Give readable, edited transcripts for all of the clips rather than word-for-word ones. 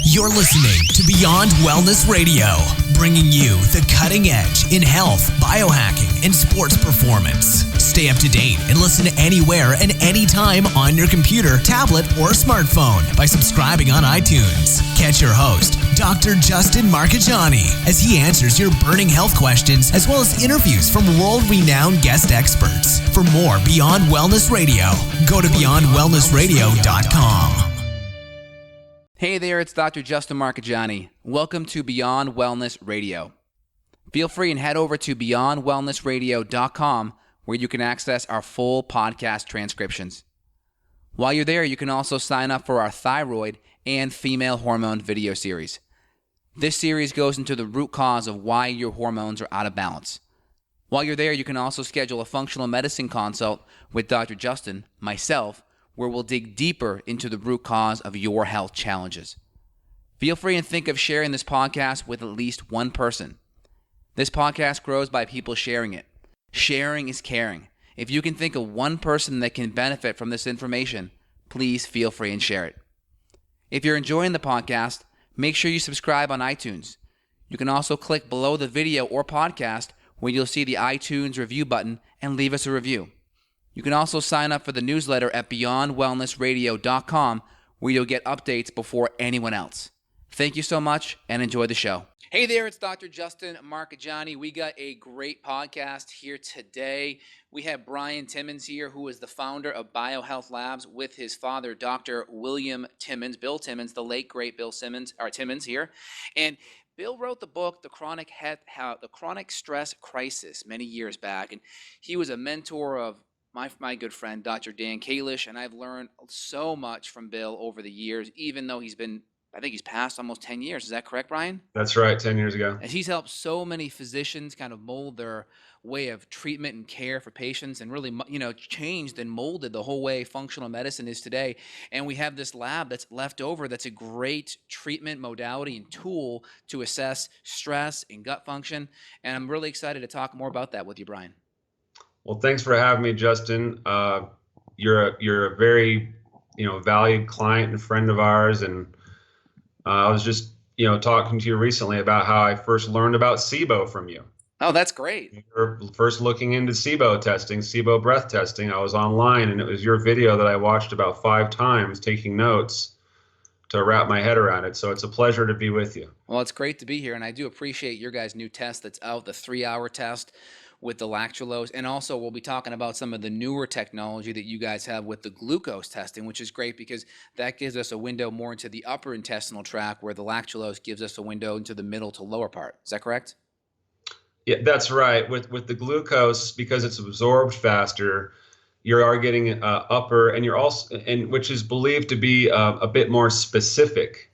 You're listening to Beyond Wellness Radio, bringing you the cutting edge in health, biohacking, and sports performance. Stay up to date and listen anywhere and anytime on your computer, tablet, or smartphone by subscribing on iTunes. Catch your host, Dr. Justin Marchegiani, as he answers your burning health questions as well as interviews from world-renowned guest experts. For more Beyond Wellness Radio, go to beyondwellnessradio.com. Hey there, it's Dr. Justin Marchegiani. Welcome to Beyond Wellness Radio. Feel free and head over to beyondwellnessradio.com where you can access our full podcast transcriptions. While you're there, you can also sign up for our thyroid and female hormone video series. This series goes into the root cause of why your hormones are out of balance. While you're there, you can also schedule a functional medicine consult with Dr. Justin, myself, where we'll dig deeper into the root cause of your health challenges. Feel free and think of sharing this podcast with at least one person. This podcast grows by people sharing it. Sharing is caring. If you can think of one person that can benefit from this information, please feel free and share it. If you're enjoying the podcast, make sure you subscribe on iTunes. You can also click below the video or podcast where you'll see the iTunes review button and leave us a review. You can also sign up for the newsletter at beyondwellnessradio.com where you'll get updates before anyone else. Thank you so much and enjoy the show. Hey there, it's Dr. Justin Marchegiani. We got a great podcast here today. We have Bryan Timmins here, who is the founder of BioHealth Labs with his father, Dr. William Timmins, Bill Timmins, the late great Bill Timmins here. And Bill wrote the book, The Chronic Stress Crisis, many years back. And he was a mentor of my good friend, Dr. Dan Kalish, and I've learned so much from Bill over the years, even though he's passed almost 10 years. Is that correct, Bryan? That's right, 10 years ago. And he's helped so many physicians kind of mold their way of treatment and care for patients and really, changed and molded the whole way functional medicine is today. And we have this lab that's left over that's a great treatment modality and tool to assess stress and gut function. And I'm really excited to talk more about that with you, Bryan. Well, thanks for having me, Justin. You're a very, valued client and friend of ours, and I was just, talking to you recently about how I first learned about SIBO from you. Oh, that's great. You were first looking into SIBO testing, SIBO breath testing. I was online, and it was your video that I watched about 5 times, taking notes to wrap my head around it. So it's a pleasure to be with you. Well, it's great to be here, and I do appreciate your guys' new test that's out, the 3-hour test with the lactulose, and also we'll be talking about some of the newer technology that you guys have with the glucose testing, which is great because that gives us a window more into the upper intestinal tract, where the lactulose gives us a window into the middle to lower part. Is that correct? Yeah, that's right. With the glucose, because it's absorbed faster, you are getting upper, and you're also, and which is believed to be a bit more specific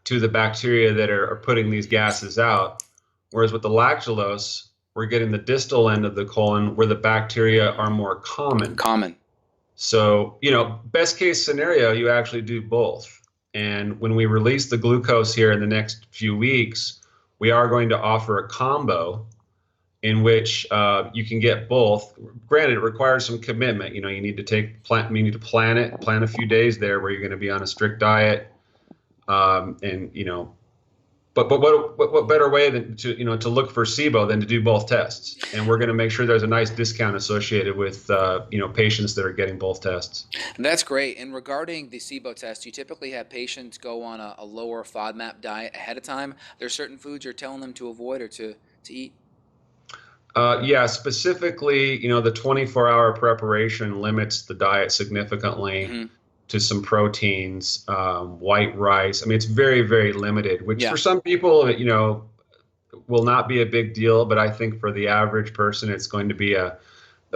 to the bacteria that are putting these gases out. Whereas with the lactulose, we're getting the distal end of the colon where the bacteria are more common. So, best case scenario, you actually do both. And when we release the glucose here in the next few weeks, we are going to offer a combo in which you can get both. Granted, it requires some commitment. You need to plan a few days there where you're going to be on a strict diet, But what better way than to look for SIBO than to do both tests? And we're going to make sure there's a nice discount associated with patients that are getting both tests. That's great. And regarding the SIBO test, you typically have patients go on a lower FODMAP diet ahead of time. There's certain foods you're telling them to avoid or to eat. Yeah, specifically, the 24-hour preparation limits the diet significantly. Mm-hmm. To some proteins, white rice. I mean, it's very, very limited, which for some people, will not be a big deal. But I think for the average person, it's going to be a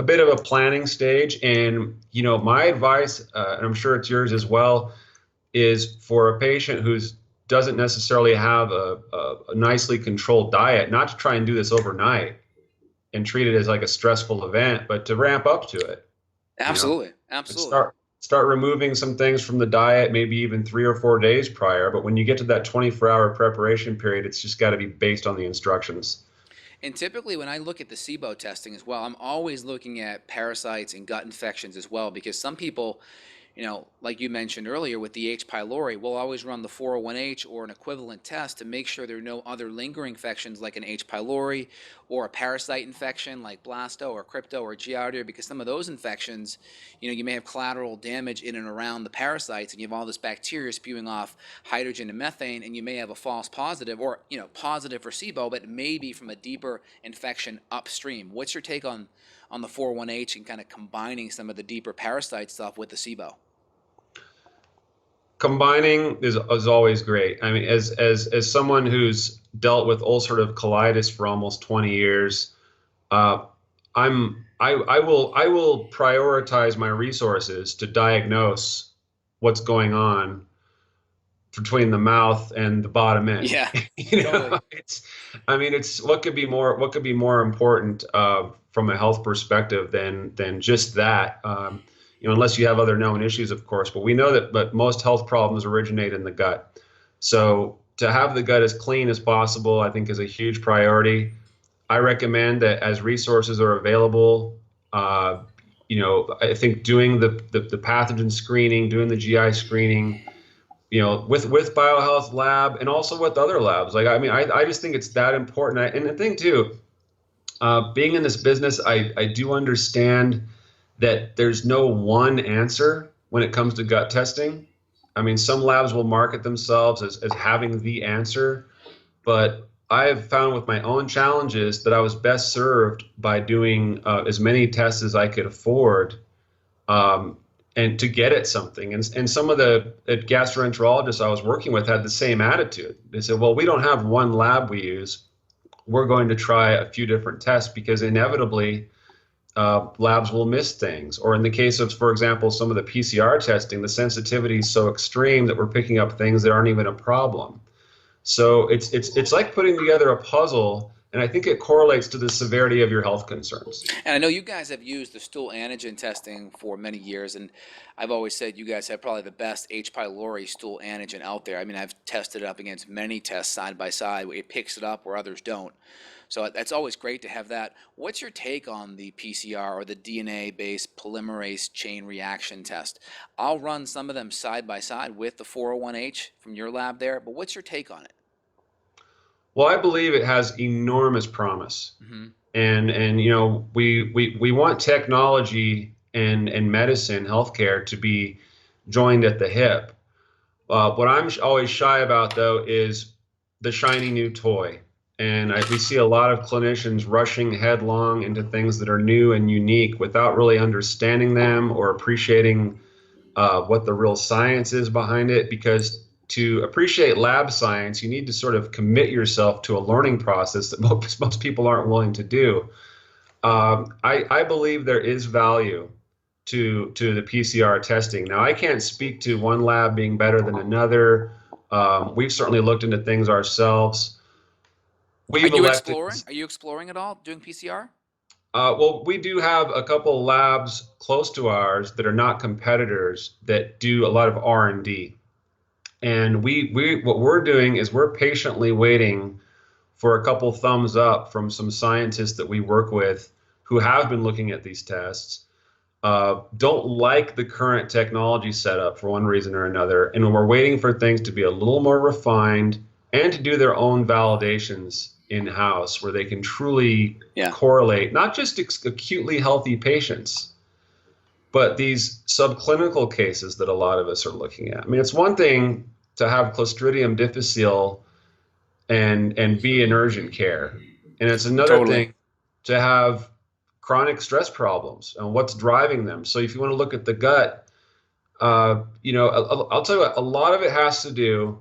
bit of a planning stage. And, my advice, and I'm sure it's yours as well, is for a patient who doesn't necessarily have a nicely controlled diet, not to try and do this overnight and treat it as like a stressful event, but to ramp up to it. Absolutely. Absolutely. Start removing some things from the diet, maybe even 3 or 4 days prior. But when you get to that 24-hour preparation period, it's just got to be based on the instructions. And typically when I look at the SIBO testing as well, I'm always looking at parasites and gut infections as well, because some people, like you mentioned earlier with the H. pylori, we'll always run the 401H or an equivalent test to make sure there are no other lingering infections like an H. pylori or a parasite infection like blasto or crypto or giardia, because some of those infections, you may have collateral damage in and around the parasites, and you have all this bacteria spewing off hydrogen and methane, and you may have a false positive or, positive for SIBO, but it may be from a deeper infection upstream. What's your take on the 401H and kind of combining some of the deeper parasite stuff with the SIBO? Combining is always great. I mean, as someone who's dealt with ulcerative colitis for almost 20 years, I will prioritize my resources to diagnose what's going on between the mouth and the bottom end. Yeah, totally. It's what could be more important from a health perspective than just that. Unless you have other known issues, of course, but we know that most health problems originate in the gut. So to have the gut as clean as possible, I think, is a huge priority. I recommend that as resources are available, I think doing the pathogen screening, doing the GI screening, with BioHealth Lab and also with other labs. I just think it's that important. And the thing too, being in this business, I do understand that there's no one answer when it comes to gut testing. I mean, some labs will market themselves as having the answer, but I have found with my own challenges that I was best served by doing as many tests as I could afford, and to get at something. And some of the gastroenterologists I was working with had the same attitude. They said, well, we don't have one lab we use. We're going to try a few different tests because inevitably labs will miss things. Or in the case of, for example, some of the PCR testing, the sensitivity is so extreme that we're picking up things that aren't even a problem. So it's like putting together a puzzle, and I think it correlates to the severity of your health concerns. And I know you guys have used the stool antigen testing for many years, and I've always said you guys have probably the best H. pylori stool antigen out there. I mean, I've tested it up against many tests side by side. It picks it up where others don't. So that's always great to have that. What's your take on the PCR or the DNA-based polymerase chain reaction test? I'll run some of them side by side with the 401H from your lab there, but what's your take on it? Well, I believe it has enormous promise. Mm-hmm. And we want technology and medicine, healthcare, to be joined at the hip. What I'm always shy about, though, is the shiny new toy. And we see a lot of clinicians rushing headlong into things that are new and unique without really understanding them or appreciating what the real science is behind it. Because to appreciate lab science, you need to sort of commit yourself to a learning process that most people aren't willing to do. I believe there is value to the PCR testing. Now, I can't speak to one lab being better than another. We've certainly looked into things ourselves. Are you exploring at all doing PCR? Well, we do have a couple labs close to ours that are not competitors that do a lot of R&D. And what we're doing is we're patiently waiting for a couple thumbs up from some scientists that we work with who have been looking at these tests, don't like the current technology setup for one reason or another. And we're waiting for things to be a little more refined and to do their own validations in-house where they can truly correlate not just acutely healthy patients, but these subclinical cases that a lot of us are looking at. I mean, it's one thing to have Clostridium difficile and be in urgent care, and it's another thing to have chronic stress problems and what's driving them. So if you want to look at the gut, I'll tell you what, a lot of it has to do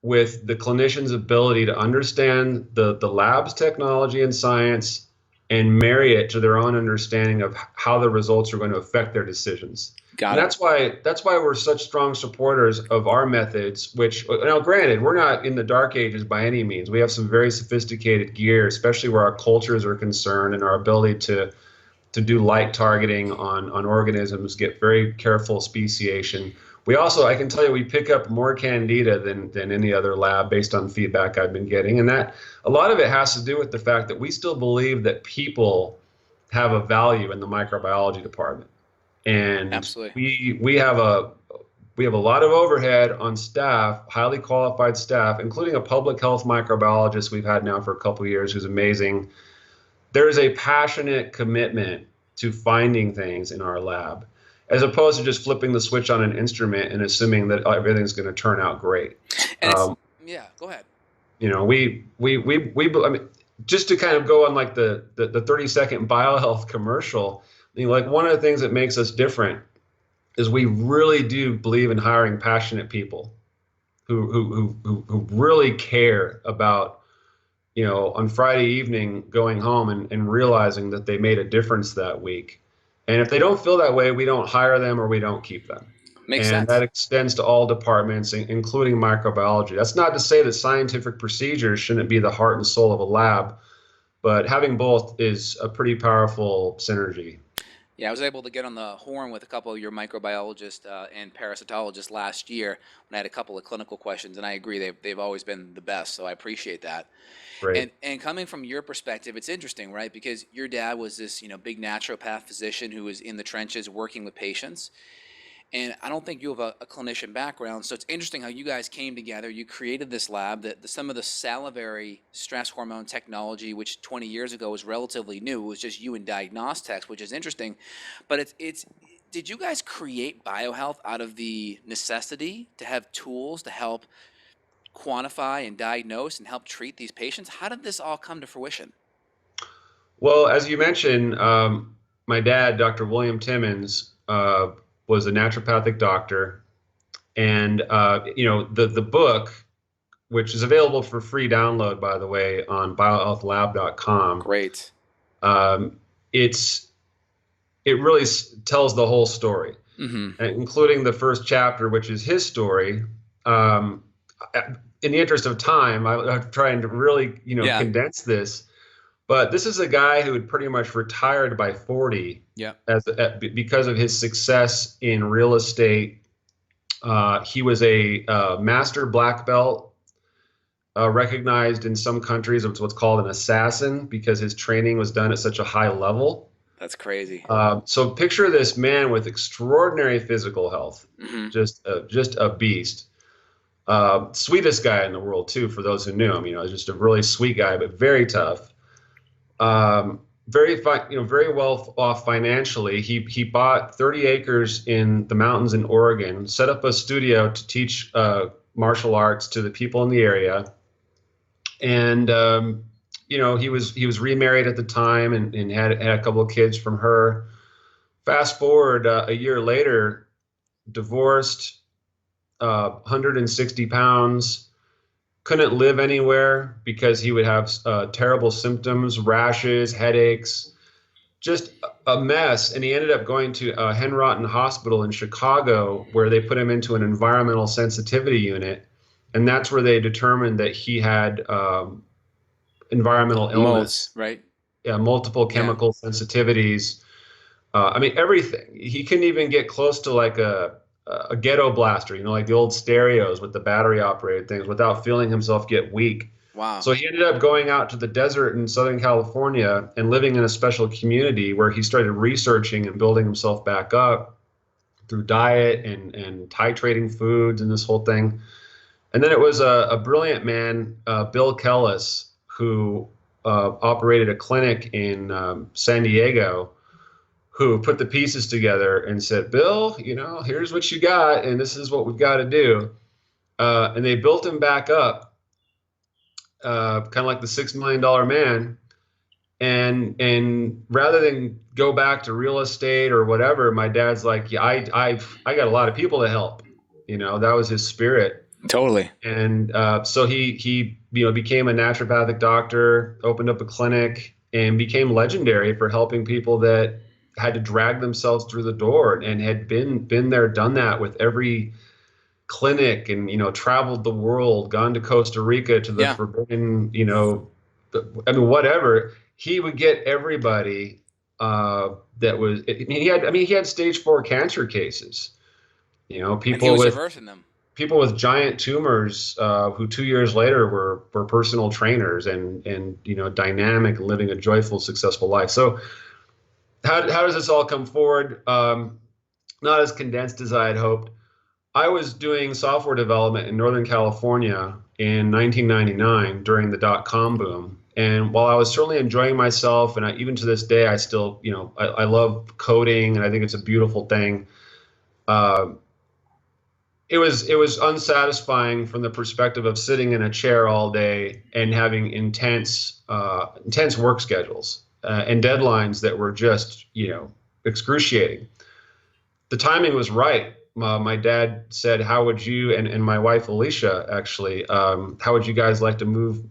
with the clinician's ability to understand the lab's technology and science and marry it to their own understanding of how the results are going to affect their decisions. And that's why we're such strong supporters of our methods, which, now granted, we're not in the dark ages by any means. We have some very sophisticated gear, especially where our cultures are concerned and our ability to do light targeting on organisms, get very careful speciation. We also, I can tell you, we pick up more candida than any other lab based on feedback I've been getting. And that a lot of it has to do with the fact that we still believe that people have a value in the microbiology department. And Absolutely. we have a lot of overhead on staff, highly qualified staff, including a public health microbiologist we've had now for a couple of years who's amazing. There is a passionate commitment to finding things in our lab, as opposed to just flipping the switch on an instrument and assuming that everything's going to turn out great. And yeah, go ahead. You know, I mean, just to kind of go on like the 30-second BioHealth commercial, you know, like one of the things that makes us different is we really do believe in hiring passionate people who really care about, you know, on Friday evening going home and realizing that they made a difference that week. And if they don't feel that way, we don't hire them or we don't keep them. Makes and sense. That extends to all departments, including microbiology. That's not to say that scientific procedures shouldn't be the heart and soul of a lab, but having both is a pretty powerful synergy. Yeah, I was able to get on the horn with a couple of your microbiologists and parasitologists last year when I had a couple of clinical questions, and I agree they've always been the best, so I appreciate that. Great. And coming from your perspective, it's interesting, right? Because your dad was this, you know, big naturopath physician who was in the trenches working with patients. And I don't think you have a clinician background, so it's interesting how you guys came together. You created this lab that some of the salivary stress hormone technology, which 20 years ago was relatively new, it was just you and diagnostics, which is interesting. But did you guys create BioHealth out of the necessity to have tools to help quantify and diagnose and help treat these patients? How did this all come to fruition? Well, as you mentioned, my dad, Dr. William Timmins, was a naturopathic doctor, and you know, the book, which is available for free download, by the way, on biohealthlab.com. Great. It really tells the whole story, including the first chapter, which is his story. In the interest of time, I'm trying to really, you know, condense this. But this is a guy who had pretty much retired by 40 because of his success in real estate. He was a master black belt, recognized in some countries as what's called an assassin because his training was done at such a high level. That's crazy. So picture this man with extraordinary physical health, just a beast. Sweetest guy in the world, too, for those who knew him. You know, just a really sweet guy, but very tough. Very well off financially. He bought 30 acres in the mountains in Oregon, set up a studio to teach martial arts to the people in the area, and you know, he was remarried at the time and had a couple of kids from her. Fast forward a year later, divorced, 160 pounds. Couldn't live anywhere because he would have terrible symptoms, rashes, headaches, just a mess. And he ended up going to Henrotten Hospital in Chicago, where they put him into an environmental sensitivity unit. And that's where they determined that he had environmental illness. Right. Yeah, multiple chemical sensitivities. I mean, everything. He couldn't even get close to like a ghetto blaster, you know, like the old stereos with the battery operated things, without feeling himself get weak. Wow. So he ended up going out to the desert in Southern California and living in a special community where he started researching and building himself back up through diet and titrating foods and this whole thing. And then it was a brilliant man, Bill Kellis, who operated a clinic in San Diego, who put the pieces together and said, Bill, you know, here's what you got, and this is what we've got to do. And they built him back up, kind of like the $6 million man. And rather than go back to real estate or whatever, my dad's like, yeah, I got a lot of people to help. You know, that was his spirit. Totally. And so he became a naturopathic doctor, opened up a clinic, and became legendary for helping people that had to drag themselves through the door, and had been there, done that with every clinic, and, you know, traveled the world, gone to Costa Rica to the forbidden, you know, I mean, whatever. He would get everybody that was. He had stage 4 cancer cases. You know, people and he was with reversing them. People with giant tumors who 2 years later were personal trainers and you know, dynamic, living a joyful, successful life. So how does this all come forward? not as condensed as I had hoped. I was doing software development in Northern California in 1999 during the dot-com boom. And while I was certainly enjoying myself, and even to this day, I still, I love coding, and I think it's a beautiful thing. It was unsatisfying from the perspective of sitting in a chair all day and having intense work schedules and deadlines that were just, excruciating. The timing was right. My dad said, how would you, and my wife Alicia actually, how would you guys like to move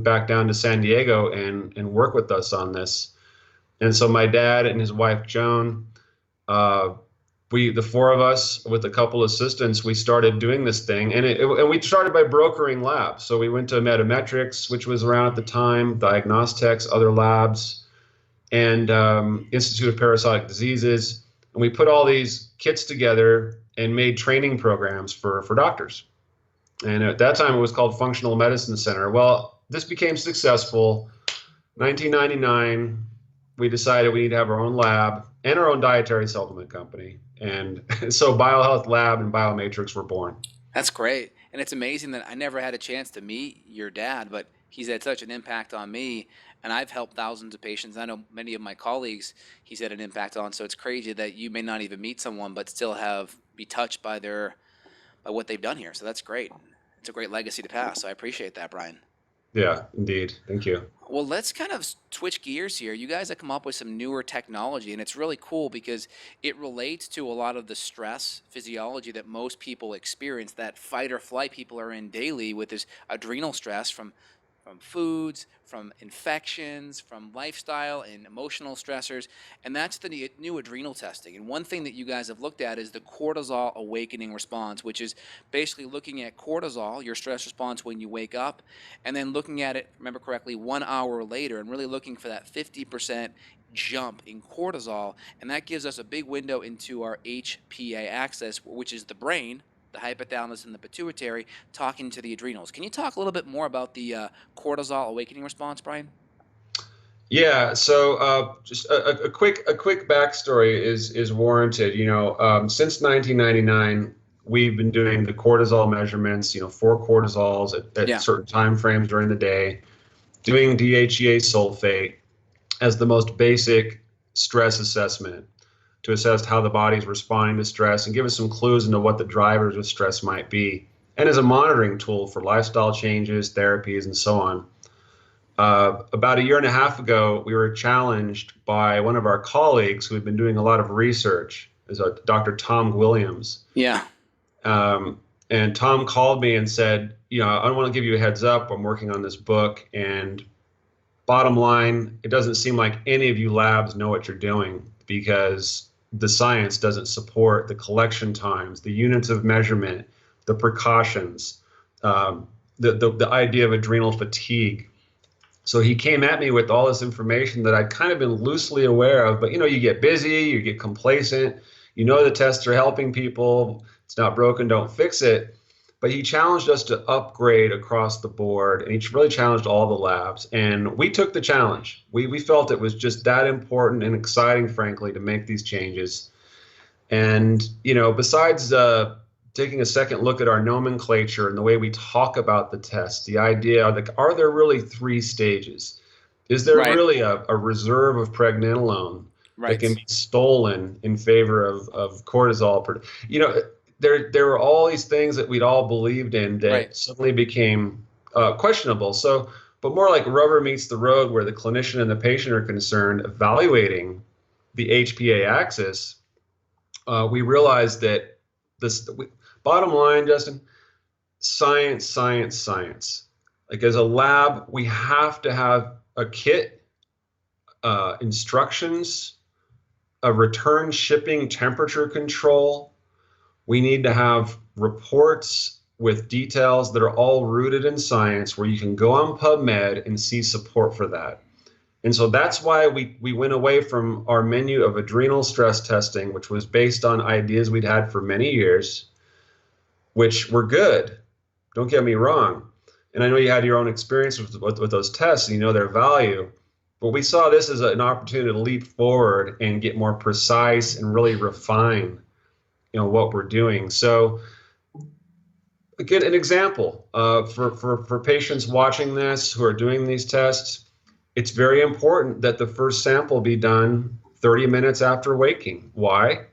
back down to San Diego and work with us on this? And so my dad and his wife Joan, the four of us with a couple assistants, we started doing this thing, and we started by brokering labs. So we went to Metametrics, which was around at the time, Diagnostics, other labs, and Institute of Parasitic Diseases. And we put all these kits together and made training programs for doctors. And at that time, it was called Functional Medicine Center. Well, this became successful. 1999, we decided we need to have our own lab and our own dietary supplement company. And so BioHealth Lab and Biomatrix were born. That's great. And it's amazing that I never had a chance to meet your dad, but he's had such an impact on me. And I've helped thousands of patients. I know many of my colleagues he's had an impact on. So it's crazy that you may not even meet someone, but still be touched by what they've done here. So that's great. It's a great legacy to pass. So I appreciate that, Bryan. Yeah, indeed. Thank you. Well, let's kind of switch gears here. You guys have come up with some newer technology, and it's really cool because it relates to a lot of the stress physiology that most people experience, that fight or flight people are in daily with this adrenal stress from foods, from infections, from lifestyle and emotional stressors, and that's the new adrenal testing. And one thing that you guys have looked at is the Cortisol Awakening Response, which is basically looking at cortisol, your stress response when you wake up, and then looking at it, remember correctly, 1 hour later, and really looking for that 50% jump in cortisol, and that gives us a big window into our HPA Axis, which is the brain, the hypothalamus and the pituitary, talking to the adrenals. Can you talk a little bit more about the cortisol awakening response, Bryan? Yeah. So just a quick backstory is warranted. Since 1999, we've been doing the cortisol measurements. 4 cortisols at certain time frames during the day, doing DHEA sulfate as the most basic stress assessment, to assess how the body's responding to stress and give us some clues into what the drivers of stress might be, and as a monitoring tool for lifestyle changes, therapies, and so on. About a year and a half ago, we were challenged by one of our colleagues who had been doing a lot of research, is Dr. Tom Williams. Yeah. And Tom called me and said, I want to give you a heads up. I'm working on this book, and bottom line, it doesn't seem like any of you labs know what you're doing, because the science doesn't support the collection times, the units of measurement, the precautions, the idea of adrenal fatigue. So he came at me with all this information that I'd kind of been loosely aware of, but you get busy, you get complacent, the tests are helping people, it's not broken, don't fix it. But he challenged us to upgrade across the board, and he really challenged all the labs. And we took the challenge. We felt it was just that important and exciting, frankly, to make these changes. And, besides taking a second look at our nomenclature and the way we talk about the test, the idea of, are there really 3 stages? Is there really a reserve of pregnenolone that can be stolen in favor of cortisol? There were all these things that we'd all believed in that suddenly became questionable. So, but more like rubber meets the road, where the clinician and the patient are concerned, evaluating the HPA axis, we realized that bottom line, Justin, science. Like, as a lab, we have to have a kit, instructions, a return shipping temperature control. We need to have reports with details that are all rooted in science, where you can go on PubMed and see support for that. And so that's why we went away from our menu of adrenal stress testing, which was based on ideas we'd had for many years, which were good. Don't get me wrong. And I know you had your own experience with those tests, and their value. But we saw this as an opportunity to leap forward and get more precise and really refine what we're doing. So again, an example for patients watching this who are doing these tests, it's very important that the first sample be done 30 minutes after waking. Why?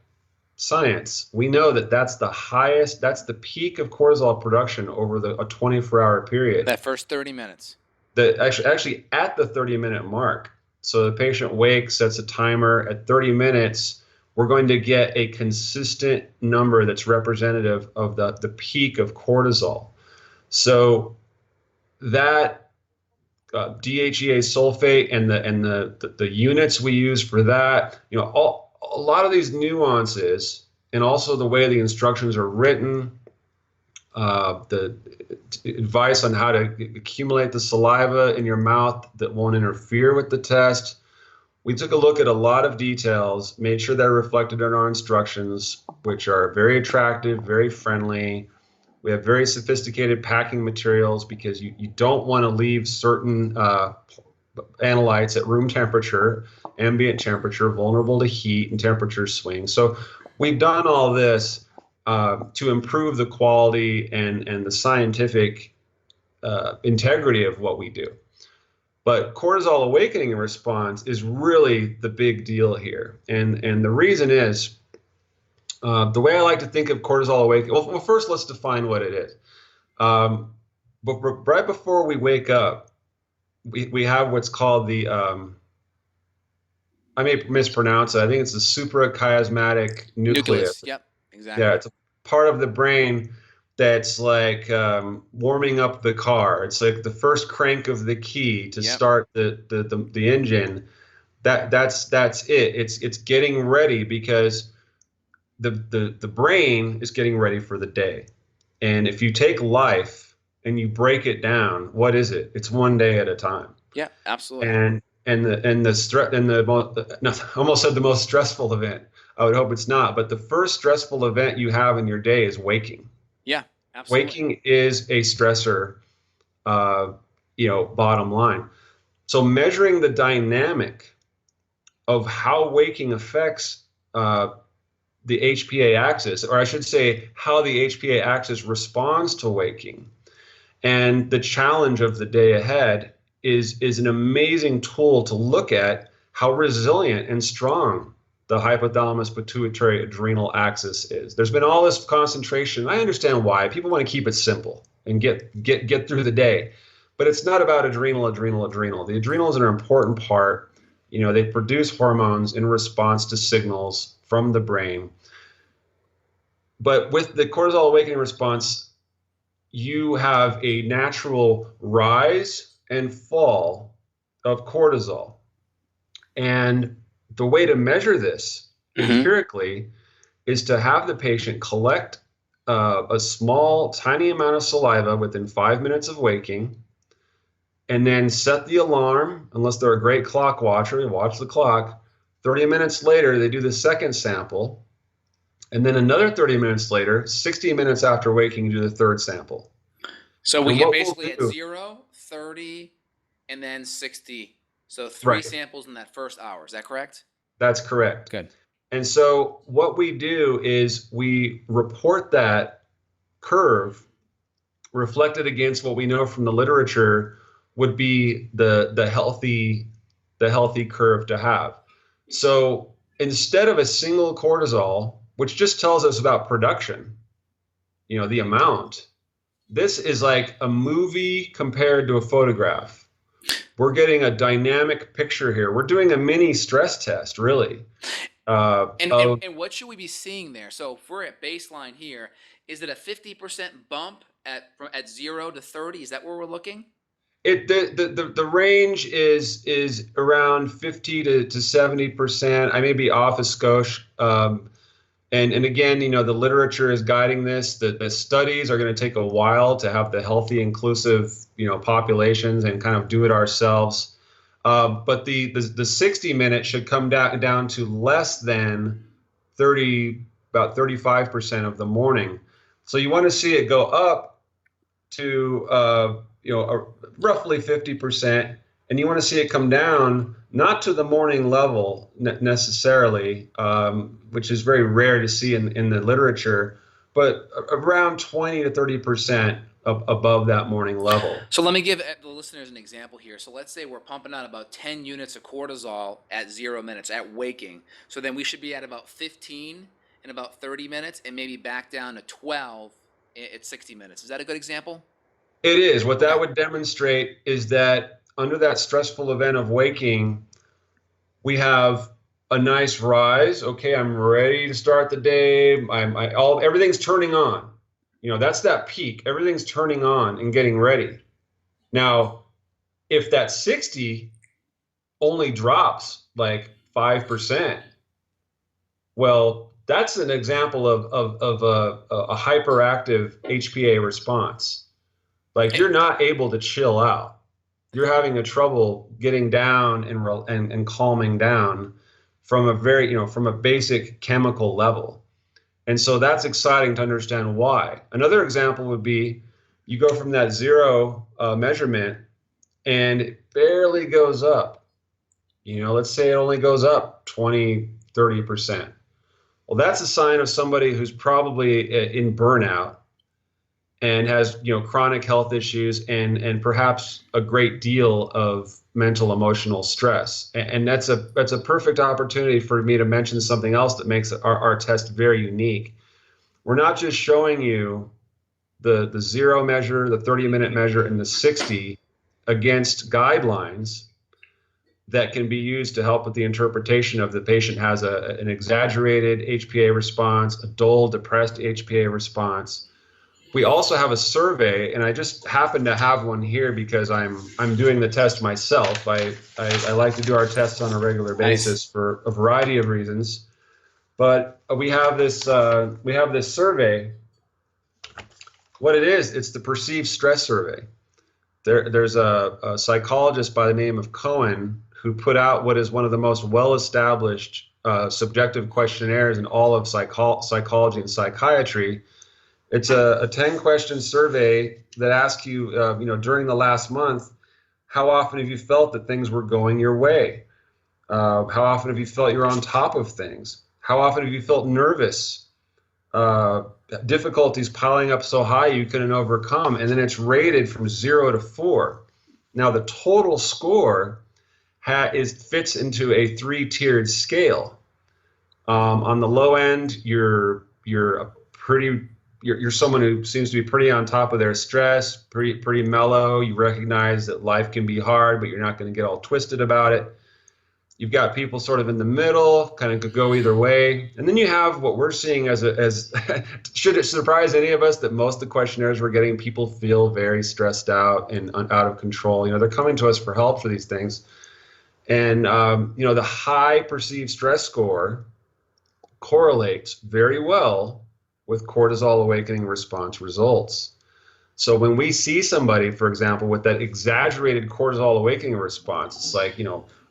Science. We know that that's the peak of cortisol production over a 24-hour period. That first 30 minutes. Actually at the 30-minute mark. So the patient wakes, sets a timer at 30 minutes. We're going to get a consistent number that's representative of the peak of cortisol. So that DHEA sulfate and the units we use for that, a lot of these nuances, and also the way the instructions are written, the advice on how to accumulate the saliva in your mouth that won't interfere with the test. We took a look at a lot of details, made sure they're reflected in our instructions, which are very attractive, very friendly. We have very sophisticated packing materials because you don't want to leave certain analytes at room temperature, ambient temperature, vulnerable to heat and temperature swings. So we've done all this to improve the quality and the scientific integrity of what we do. But cortisol awakening response is really the big deal here. And the reason is, the way I like to think of cortisol awakening, well, first let's define what it is. But right before we wake up, we have what's called the, I may mispronounce it, I think it's the suprachiasmatic nucleus. Yep, exactly. Yeah, it's a part of the brain that's like warming up the car. It's like the first crank of the key to start the engine. That's it. It's getting ready because the brain is getting ready for the day. And if you take life and you break it down, what is it? It's one day at a time. Yeah, absolutely. Almost said the most stressful event. I would hope it's not, but the first stressful event you have in your day is waking. Yeah, absolutely. Waking is a stressor, bottom line. So measuring the dynamic of how waking affects the HPA axis, or I should say how the HPA axis responds to waking, and the challenge of the day ahead is an amazing tool to look at how resilient and strong the hypothalamus pituitary adrenal axis is. There's been all this concentration. I understand why. People want to keep it simple and get through the day. But it's not about adrenal. The adrenals are an important part. They produce hormones in response to signals from the brain. But with the cortisol awakening response, you have a natural rise and fall of cortisol. And the way to measure this empirically is to have the patient collect a small, tiny amount of saliva within 5 minutes of waking, and then set the alarm, unless they're a great clock watcher, they watch the clock. 30 minutes later, they do the second sample, and then another 30 minutes later, 60 minutes after waking, do the third sample. So we get basically at 0, 30, and then 60. So three samples in that first hour. Is that correct? That's correct. Good. And so what we do is we report that curve reflected against what we know from the literature would be the healthy curve to have. So instead of a single cortisol, which just tells us about production, the amount, this is like a movie compared to a photograph. We're getting a dynamic picture here. We're doing a mini stress test, really. And what should we be seeing there? So if we're at baseline here, is it a 50% bump at 0 to 30? Is that where we're looking? The range is around 50 to 70%. I may be off a skosh. And again, the literature is guiding this. The studies are going to take a while to have the healthy, inclusive, populations and kind of do it ourselves. But the 60 minutes should come down to less than 30, about 35% of the morning. So you want to see it go up to roughly 50%, And you want to see it come down, not to the morning level necessarily, which is very rare to see in the literature, but around 20 to 30% above that morning level. So let me give the listeners an example here. So let's say we're pumping out about 10 units of cortisol at 0 minutes, at waking. So then we should be at about 15 in about 30 minutes and maybe back down to 12 at 60 minutes. Is that a good example? It is. What that would demonstrate is that under that stressful event of waking, we have a nice rise. Okay, I'm ready to start the day. Everything's turning on. That's that peak. Everything's turning on and getting ready. Now, if that 60 only drops like 5%, well, that's an example of a hyperactive HPA response. Like, you're not able to chill out. You're having a trouble getting down and calming down from a basic chemical level. And so that's exciting to understand why. Another example would be you go from that 0 measurement and it barely goes up. Let's say it only goes up 20, 30%. Well, that's a sign of somebody who's probably in burnout and has chronic health issues and perhaps a great deal of mental emotional stress. And that's a perfect opportunity for me to mention something else that makes our test very unique. We're not just showing you the 0 measure, the 30-minute measure, and the 60 against guidelines that can be used to help with the interpretation of the patient has an exaggerated HPA response, a dull, depressed HPA response. We also have a survey, and I just happen to have one here because I'm doing the test myself. I like to do our tests on a regular basis for a variety of reasons. But we have this survey. What it is, it's the perceived stress survey. There's a psychologist by the name of Cohen who put out what is one of the most well-established subjective questionnaires in all of psychology and psychiatry. It's a 10-question survey that asks you, during the last month, how often have you felt that things were going your way? How often have you felt you're on top of things? How often have you felt nervous? Difficulties piling up so high you couldn't overcome, and then it's rated from 0 to 4. Now the total score fits into a 3-tiered scale. On the low end, you're someone who seems to be pretty on top of their stress, pretty mellow. You recognize that life can be hard, but you're not going to get all twisted about it. You've got people sort of in the middle, kind of could go either way. And then you have what we're seeing as should it surprise any of us that most of the questionnaires we're getting, people feel very stressed out and out of control. They're coming to us for help for these things. And, the high perceived stress score correlates very well with cortisol awakening response results. So when we see somebody, for example, with that exaggerated cortisol awakening response, it's like,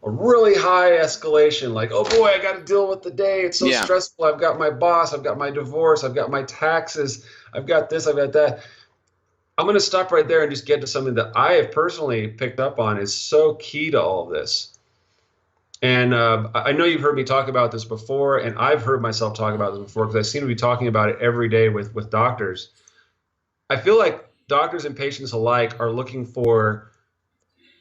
a really high escalation, like, oh boy, I got to deal with the day. It's so stressful. I've got my boss, I've got my divorce, I've got my taxes, I've got this, I've got that. I'm going to stop right there and just get to something that I have personally picked up on is so key to all of this. And I know you've heard me talk about this before, and I've heard myself talk about this before because I seem to be talking about it every day with doctors. I feel like doctors and patients alike are looking for,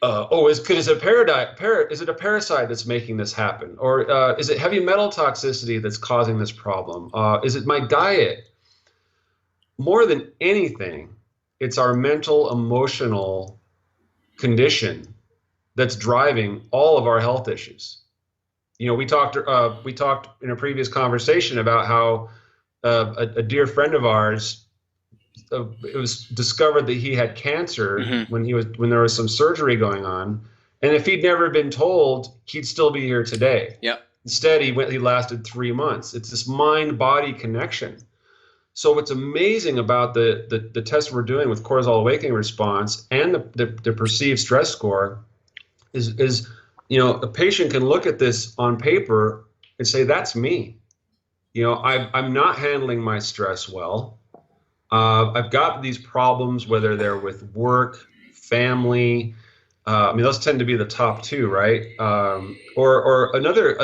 is it a parasite that's making this happen? Or is it heavy metal toxicity that's causing this problem? Is it my diet? More than anything, it's our mental, emotional condition that's driving all of our health issues. We talked in a previous conversation about how a dear friend of ours, it was discovered that he had cancer when there was some surgery going on, and if he'd never been told, he'd still be here today. Yep. Instead, he lasted 3 months. It's this mind-body connection. So what's amazing about the test we're doing with cortisol awakening response and the perceived stress score is a patient can look at this on paper and say, that's me. I'm not handling my stress well. I've got these problems, whether they're with work, family, I mean, those tend to be the top two, right? Or another,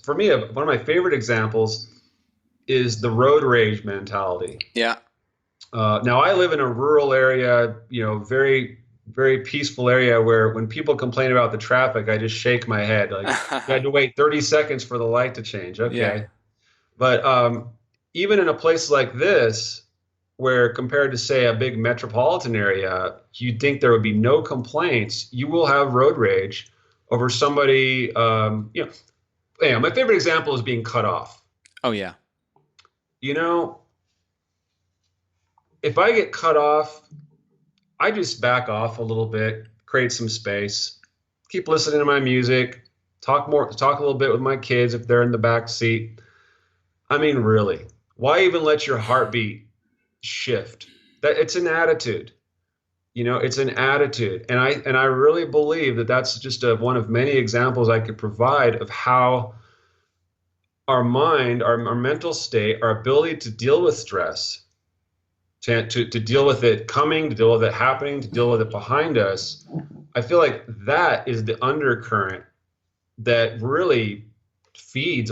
for me, one of my favorite examples is the road rage mentality. Yeah. Now, I live in a rural area, very, very peaceful area where when people complain about the traffic, I just shake my head. Like, you had to wait 30 seconds for the light to change. Yeah. Okay. But even in a place like this, where compared to, say, a big metropolitan area, you'd think there would be no complaints, you will have road rage over somebody. My favorite example is being cut off. Oh, yeah. If I get cut off, I just back off a little bit, create some space, keep listening to my music, talk a little bit with my kids if they're in the back seat. I mean, really, why even let your heartbeat shift? That it's an attitude. It's an attitude. And I really believe that that's just one of many examples I could provide of how our mind, our mental state, our ability to deal with stress, to deal with it coming, to deal with it happening, to deal with it behind us. I feel like that is the undercurrent that really feeds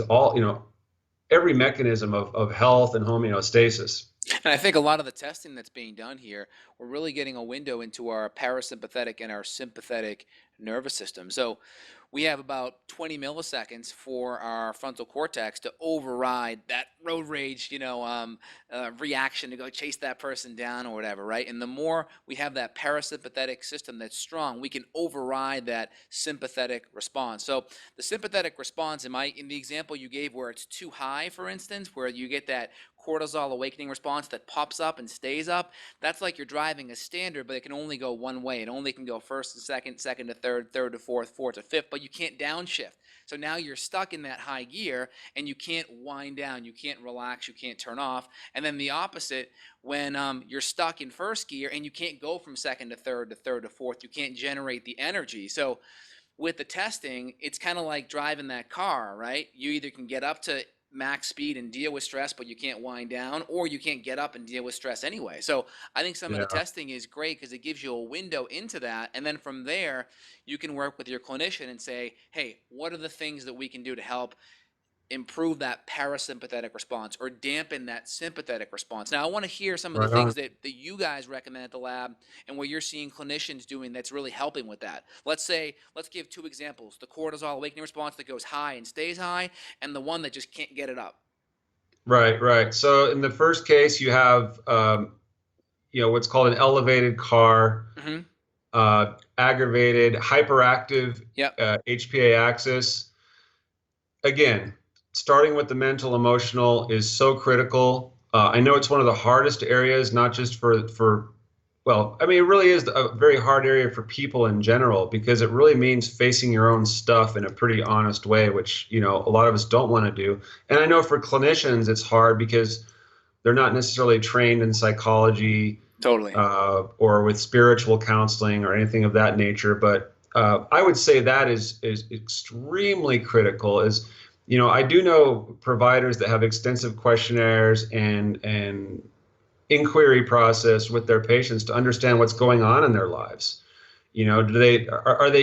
every mechanism of health and homeostasis. And I think a lot of the testing that's being done here, we're really getting a window into our parasympathetic and our sympathetic nervous system. So we have about 20 milliseconds for our frontal cortex to override that road rage, reaction to go chase that person down or whatever, right? And the more we have that parasympathetic system that's strong, we can override that sympathetic response. So the sympathetic response, in the example you gave where it's too high, for instance, where you get that cortisol awakening response that pops up and stays up, that's like you're driving a standard, but it can only go one way. It only can go first to second, second to third, third to fourth, fourth to fifth, but you can't downshift. So now you're stuck in that high gear and you can't wind down, you can't relax, you can't turn off. And then the opposite, when you're stuck in first gear and you can't go from second to third to fourth, you can't generate the energy. So with the testing, it's kind of like driving that car, right? You either can get up to max speed and deal with stress, but you can't wind down, or you can't get up and deal with stress anyway. So I think some of the testing is great because it gives you a window into that. And then from there, you can work with your clinician and say, hey, what are the things that we can do to help improve that parasympathetic response or dampen that sympathetic response? Now, I want to hear some of the things that you guys recommend at the lab and what you're seeing clinicians doing that's really helping with that. Let's give two examples: the cortisol awakening response that goes high and stays high, and the one that just can't get it up. Right. So in the first case, you have what's called an elevated car, aggravated, hyperactive HPA axis. Again, starting with the mental emotional is so critical. I know it's one of the hardest areas, not just it really is a very hard area for people in general, because it really means facing your own stuff in a pretty honest way, which, a lot of us don't want to do. And I know for clinicians, it's hard because they're not necessarily trained in psychology, totally, or with spiritual counseling or anything of that nature. But I would say that is extremely critical. I do know providers that have extensive questionnaires and inquiry process with their patients to understand what's going on in their lives. Are they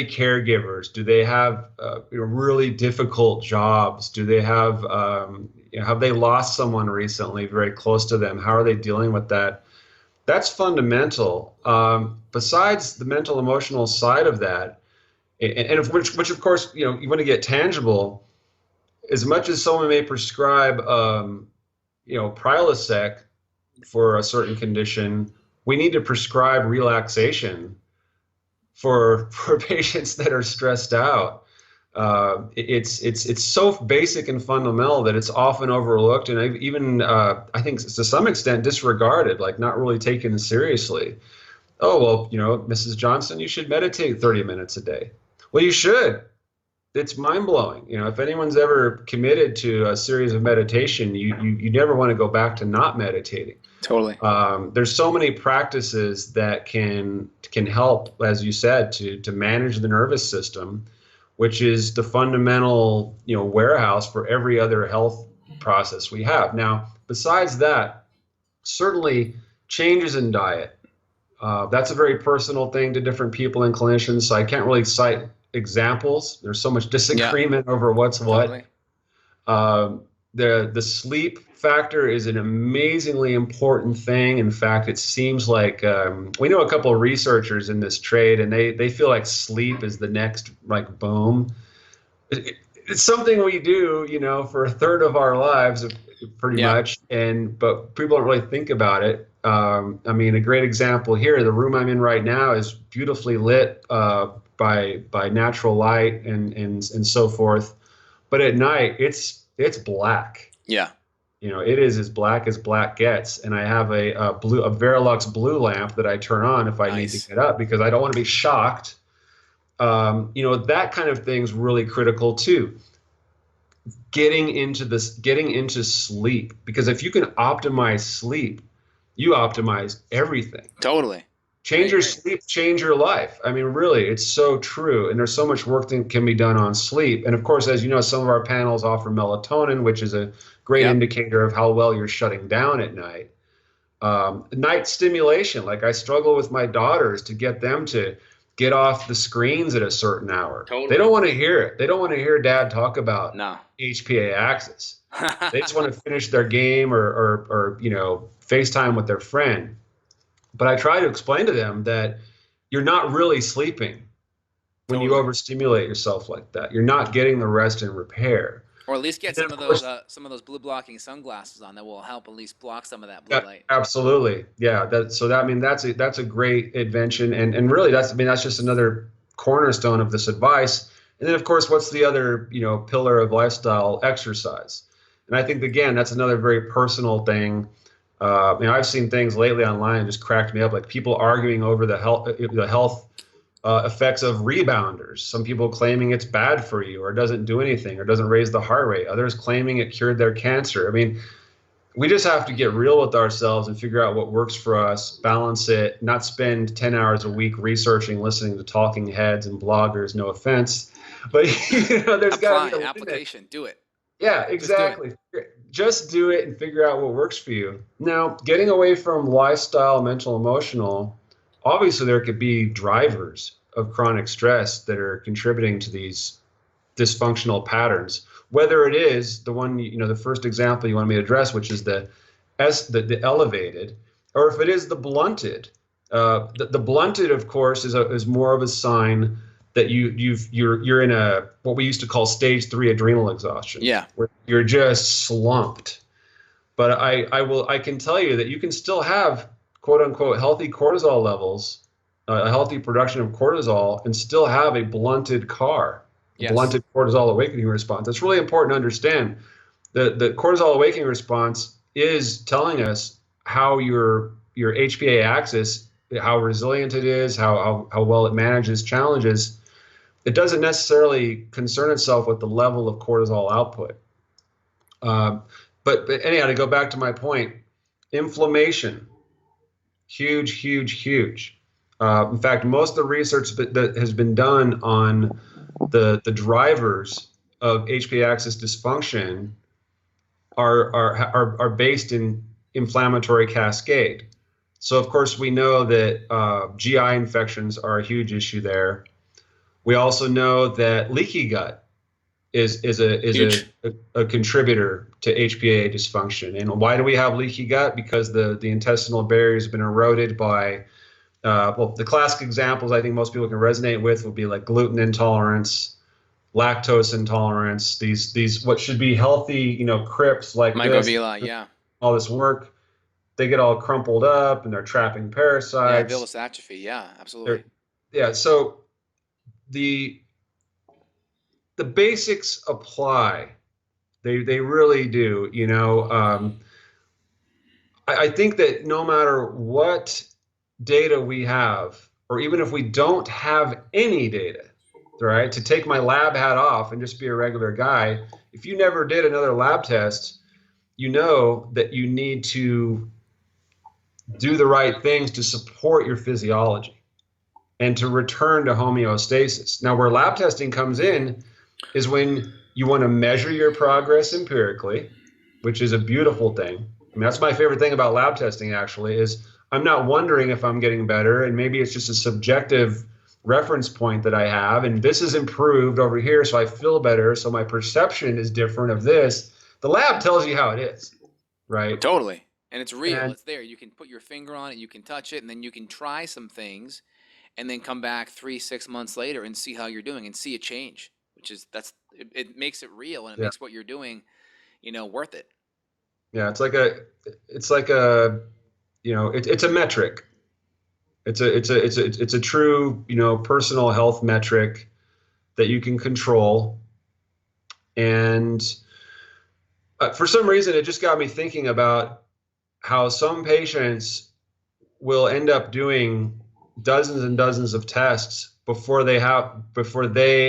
caregivers? Do they have really difficult jobs? Do they have they lost someone recently very close to them? How are they dealing with that? That's fundamental. Besides the mental emotional side of that, and which of course you want to get tangible. As much as someone may prescribe, Prilosec for a certain condition, we need to prescribe relaxation for patients that are stressed out. It's so basic and fundamental that it's often overlooked, and I think to some extent disregarded, like not really taken seriously. Oh, well, Mrs. Johnson, you should meditate 30 minutes a day. Well, you should. It's mind-blowing. If anyone's ever committed to a series of meditation, you never want to go back to not meditating. Totally. There's so many practices that can help, as you said, to manage the nervous system, which is the fundamental warehouse for every other health process we have. Now, besides that, certainly changes in diet, That's a very personal thing to different people and clinicians, so I can't really cite examples. There's so much disagreement over what's what. Totally. The sleep factor is an amazingly important thing. In fact, it seems like we know a couple of researchers in this trade, and they feel like sleep is the next like boom. It's something we do, for a third of our lives, pretty much, but people don't really think about it. I mean, a great example here, the room I'm in right now is beautifully lit by natural light and so forth, but at night it's black. Yeah. It is as black gets, and I have a Verilux blue lamp that I turn on if I need to get up because I don't want to be shocked. That kind of thing's really critical too. Getting into sleep, because if you can optimize sleep, you optimize everything. Totally. Change your sleep, change your life. I mean, really, it's so true. And there's so much work that can be done on sleep. And of course, as you know, some of our panels offer melatonin, which is a great indicator of how well you're shutting down at night. Night stimulation, like I struggle with my daughters to get them to get off the screens at a certain hour. Totally. They don't want to hear it. They don't want to hear dad talk about HPA Axis. They just want to finish their game or FaceTime with their friend. But I try to explain to them that you're not really sleeping when you overstimulate yourself like that. You're not getting the rest and repair. Or at least get some of those blue blocking sunglasses on that will help at least block some of that blue light. Absolutely, yeah. That's a great invention, and really that's just another cornerstone of this advice. And then of course, what's the other pillar of lifestyle? Exercise. And I think again that's another very personal thing. I've seen things lately online that just cracked me up, like people arguing over the health effects of rebounders. Some people claiming it's bad for you or doesn't do anything or doesn't raise the heart rate. Others claiming it cured their cancer. I mean, we just have to get real with ourselves and figure out what works for us, balance it, not spend 10 hours a week researching, listening to talking heads and bloggers, no offense. But there's got to be an application. Do it. Yeah, exactly. Just do it and figure out what works for you. Now, getting away from lifestyle, mental, emotional, obviously there could be drivers of chronic stress that are contributing to these dysfunctional patterns, whether it is the one, the first example you want me to address, which is the elevated, or if it is the blunted. The blunted, of course, is more of a sign that you're in a what we used to call stage 3 adrenal exhaustion. Yeah. Where you're just slumped. But I can tell you that you can still have quote unquote healthy cortisol levels, a healthy production of cortisol, and still have a blunted CAR, blunted cortisol awakening response. That's really important to understand. The cortisol awakening response is telling us how your HPA axis, how resilient it is, how well it manages challenges. It doesn't necessarily concern itself with the level of cortisol output. But anyhow, to go back to my point, inflammation, huge. In fact, most of the research that has been done on the drivers of HPA axis dysfunction are based in inflammatory cascade. So of course we know that GI infections are a huge issue there. We also know that leaky gut is a contributor to HPA dysfunction. And why do we have leaky gut? Because the intestinal barrier has been eroded by, the classic examples I think most people can resonate with would be like gluten intolerance, lactose intolerance, these what should be healthy, crypts like microvilli, all this work, they get all crumpled up and they're trapping parasites. Yeah, villus atrophy, absolutely. So the basics apply. They really do. I think that no matter what data we have, or even if we don't have any data, right, to take my lab hat off and just be a regular guy, if you never did another lab test, you know that you need to do the right things to support your physiology and to return to homeostasis. Now, where lab testing comes in is when you want to measure your progress empirically, which is a beautiful thing. I mean, that's my favorite thing about lab testing, actually, is I'm not wondering if I'm getting better, and maybe it's just a subjective reference point that I have, and this is improved over here, so I feel better, so my perception is different of this. The lab tells you how it is, right? Totally. And it's real. And It's there. You can put your finger on it, you can touch it, and then you can try some things and then come back 3-6 months later and see how you're doing and see a change, which is it makes it real, and it yeah, makes what you're doing, worth it. yeah, it's like a it's a metric. It's a true, personal health metric that you can control. And for some reason, it just got me thinking about how some patients will end up doing dozens and dozens of tests before they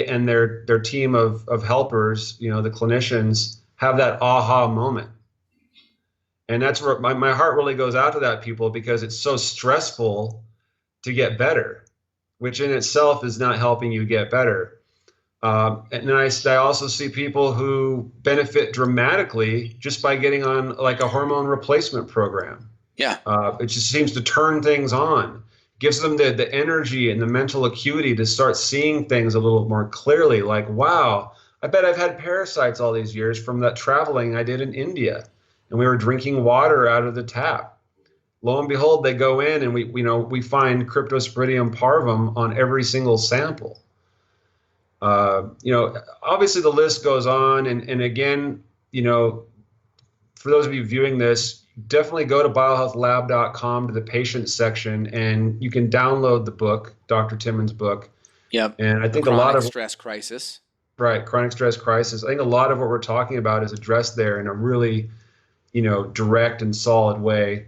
and their team of helpers, the clinicians, have that aha moment. And that's where my heart really goes out to that people, because it's so stressful to get better, which in itself is not helping you get better. And then I also see people who benefit dramatically just by getting on like a hormone replacement program. Yeah. It just seems to turn things on, gives them the energy and the mental acuity to start seeing things a little more clearly. Like, wow, I bet I've had parasites all these years from that traveling I did in India, and we were drinking water out of the tap. Lo and behold, they go in and we find Cryptosporidium parvum on every single sample. Obviously the list goes on, and again, for those of you viewing this, definitely go to biohealthlab.com to the patient section, and you can download the book, Dr. Timmin's book. Yep. And I think a lot of stress crisis. Right, chronic stress crisis. I think a lot of what we're talking about is addressed there in a really, direct and solid way.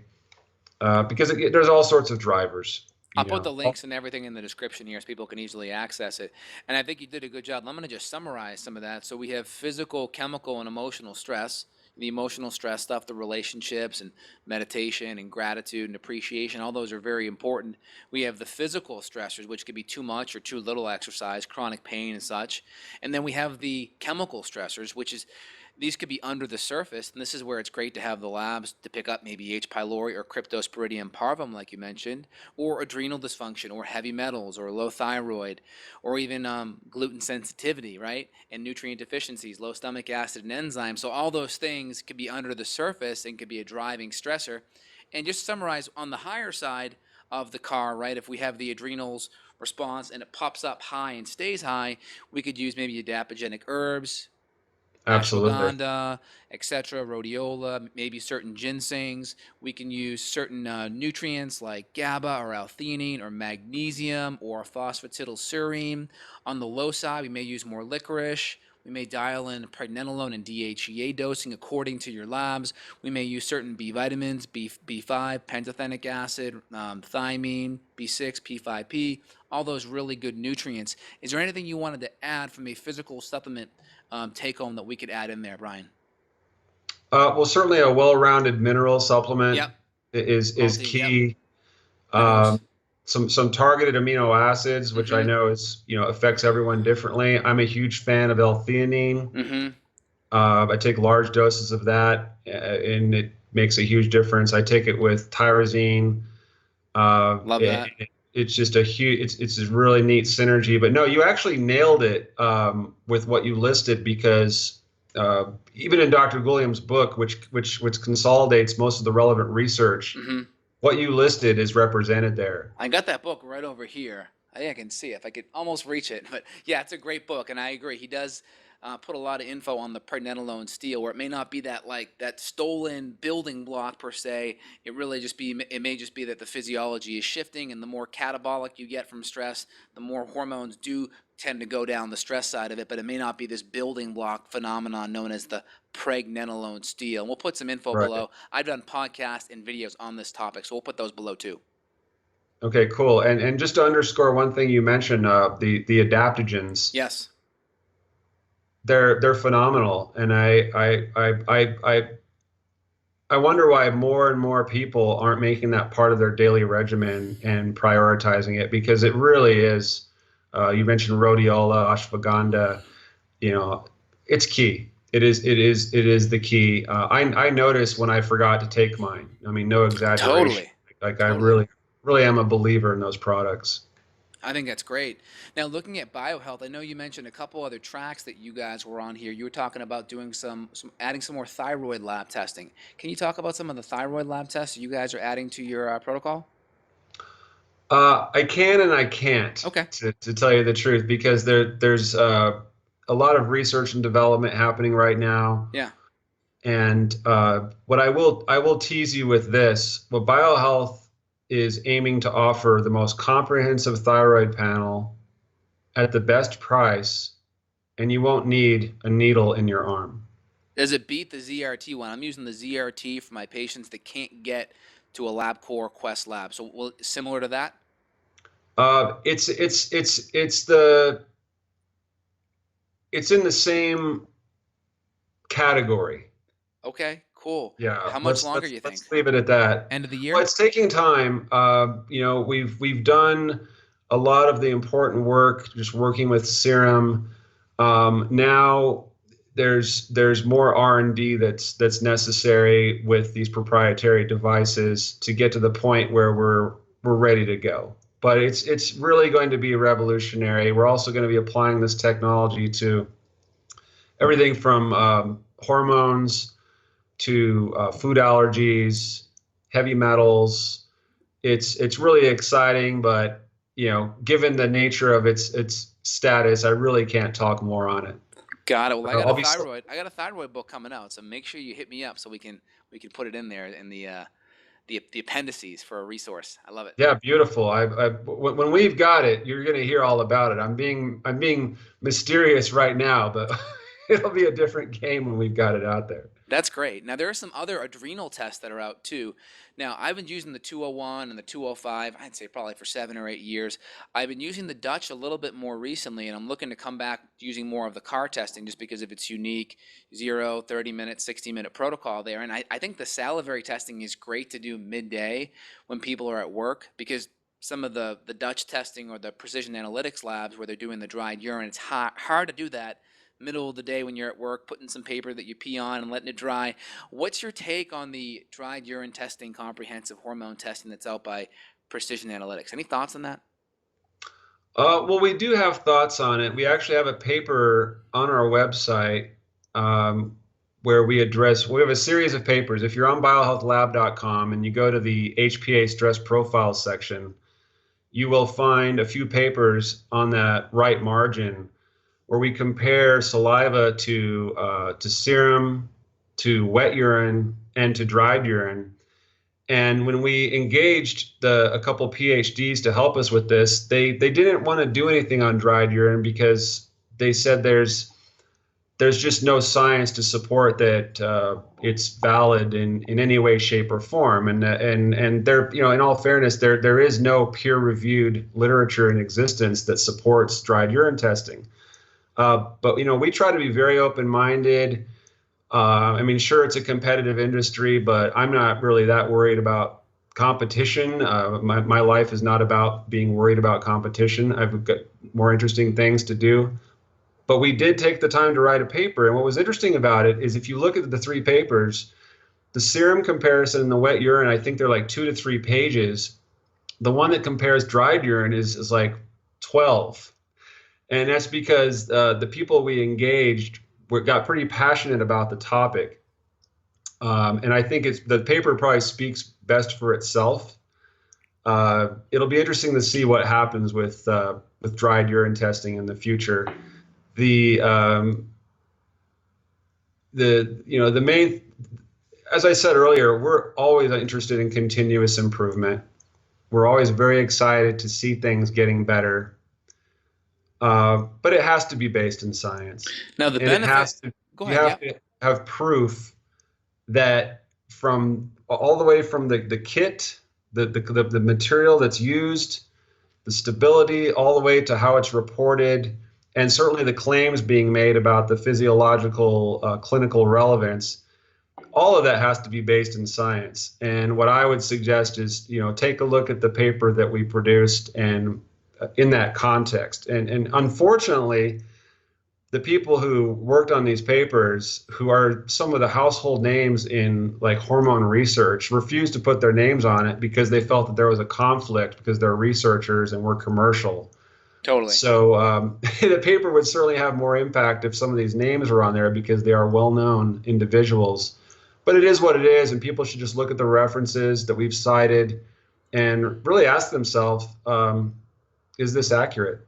Because there's all sorts of drivers. I'll put the links and everything in the description here so people can easily access it. And I think you did a good job. I'm going to just summarize some of that. So we have physical, chemical, and emotional stress. The emotional stress stuff, the relationships and meditation and gratitude and appreciation, all those are very important. We have the physical stressors, which could be too much or too little exercise, chronic pain and such. And then we have the chemical stressors, which is these could be under the surface, and this is where it's great to have the labs to pick up maybe H. pylori or Cryptosporidium parvum, like you mentioned, or adrenal dysfunction, or heavy metals, or low thyroid, or even gluten sensitivity, right? And nutrient deficiencies, low stomach acid and enzymes. So all those things could be under the surface and could be a driving stressor. And just to summarize, on the higher side of the car, right, if we have the adrenals response and it pops up high and stays high, we could use maybe adaptogenic herbs, Absolutely. ashwagandha, etc., rhodiola, maybe certain ginsengs. We can use certain nutrients like GABA or L-theanine or magnesium or phosphatidylserine. On the low side, we may use more licorice. We may dial in pregnenolone and DHEA dosing according to your labs. We may use certain B vitamins, B5, pantothenic acid, thiamine, B6, P5P, all those really good nutrients. Is there anything you wanted to add from a physical supplement take home that we could add in there, Bryan? Well, certainly a well-rounded mineral supplement is key. Yep. Some targeted amino acids, which I know is affects everyone differently. I'm a huge fan of L-theanine. I take large doses of that, and it makes a huge difference. I take it with tyrosine. Love that. It's just it's a really neat synergy. But no, you actually nailed it with what you listed, because even in Dr. Gulliam's book, which consolidates most of the relevant research, what you listed is represented there. I got that book right over here. I think I can see it. If I could almost reach it. But yeah, it's a great book, and I agree. He does put a lot of info on the pregnenolone steel, where it may not be that stolen building block per se. It may just be that the physiology is shifting, and the more catabolic you get from stress, the more hormones do tend to go down the stress side of it, but it may not be this building block phenomenon known as the pregnenolone steel. And we'll put some info below. I've done podcasts and videos on this topic, so we'll put those below too. Okay, cool. And just to underscore one thing you mentioned, the adaptogens. Yes. They're phenomenal, and I wonder why more and more people aren't making that part of their daily regimen and prioritizing it, because it really is. You mentioned rhodiola, ashwagandha. It's key. It is the key. I noticed when I forgot to take mine. I mean, no exaggeration. Totally. Like Totally. I really am a believer in those products. I think that's great. Now, looking at BioHealth, I know you mentioned a couple other tracks that you guys were on here. You were talking about doing some adding some more thyroid lab testing. Can you talk about some of the thyroid lab tests you guys are adding to your protocol? I can and I can't, Okay. to tell you the truth, because there's a lot of research and development happening right now. Yeah. And what I will tease you with this: what BioHealth is aiming to offer the most comprehensive thyroid panel at the best price, and you won't need a needle in your arm. Does it beat the ZRT one? I'm using the ZRT for my patients that can't get to a LabCorp Quest lab. So, similar to that? It's in the same category. Okay, cool. Yeah, How much longer you think? let's leave it at that. End of the Well, year? it's taking time. We've done a lot of the important work, just working with serum. Now there's more R&D that's necessary with these proprietary devices to get to the point where we're ready to go. But it's really going to be revolutionary. We're also going to be applying this technology to everything from hormones to food allergies, heavy metals. It's really exciting, but given the nature of its status, I really can't talk more on it. Got it. Well, I'll be I got a thyroid book coming out, so make sure you hit me up so we can put it in there in the appendices for a resource. I love it. Yeah, beautiful. When we've got it, you're going to hear all about it. I'm being mysterious right now, but it'll be a different game when we've got it out there. That's great. Now, there are some other adrenal tests that are out too. Now, I've been using the 201 and the 205, I'd say probably for 7 or 8 years. I've been using the Dutch a little bit more recently, and I'm looking to come back using more of the car testing just because of its unique 0, 30-minute, 60-minute protocol there. And I think the salivary testing is great to do midday when people are at work, because some of the Dutch testing or the precision analytics labs where they're doing the dried urine, it's hard to do that middle of the day when you're at work, putting some paper that you pee on and letting it dry. What's your take on the dried urine testing, comprehensive hormone testing that's out by Precision Analytics? Any thoughts on that? Well, we do have thoughts on it. We actually have a paper on our website where we have a series of papers. If you're on biohealthlab.com and you go to the HPA stress profile section, you will find a few papers on that right margin where we compare saliva to serum, to wet urine, and to dried urine. And when we engaged a couple PhDs to help us with this, they didn't want to do anything on dried urine because they said there's just no science to support that it's valid in any way, shape, or form. And there, in all fairness, there is no peer-reviewed literature in existence that supports dried urine testing. But we try to be very open-minded. Sure, it's a competitive industry, but I'm not really that worried about competition. My life is not about being worried about competition. I've got more interesting things to do. But we did take the time to write a paper, and what was interesting about it is if you look at the 3 papers, the serum comparison and the wet urine, I think they're like 2 to 3 pages. The one that compares dried urine is like 12. And that's because the people we engaged got pretty passionate about the topic. And I think the paper probably speaks best for itself. It'll be interesting to see what happens with dried urine testing in the future. The main, as I said earlier, we're always interested in continuous improvement. We're always very excited to see things getting better. But it has to be based in science. Now, the and benefit. Go ahead. You have to have proof that from all the way from the kit, the material that's used, the stability, all the way to how it's reported, and certainly the claims being made about the physiological clinical relevance. All of that has to be based in science. And what I would suggest is, take a look at the paper that we produced and in that context. And unfortunately, the people who worked on these papers, who are some of the household names in like hormone research, refused to put their names on it because they felt that there was a conflict because they're researchers and we're commercial. Totally. So the paper would certainly have more impact if some of these names were on there because they are well-known individuals. But it is what it is, and people should just look at the references that we've cited and really ask themselves, is this accurate?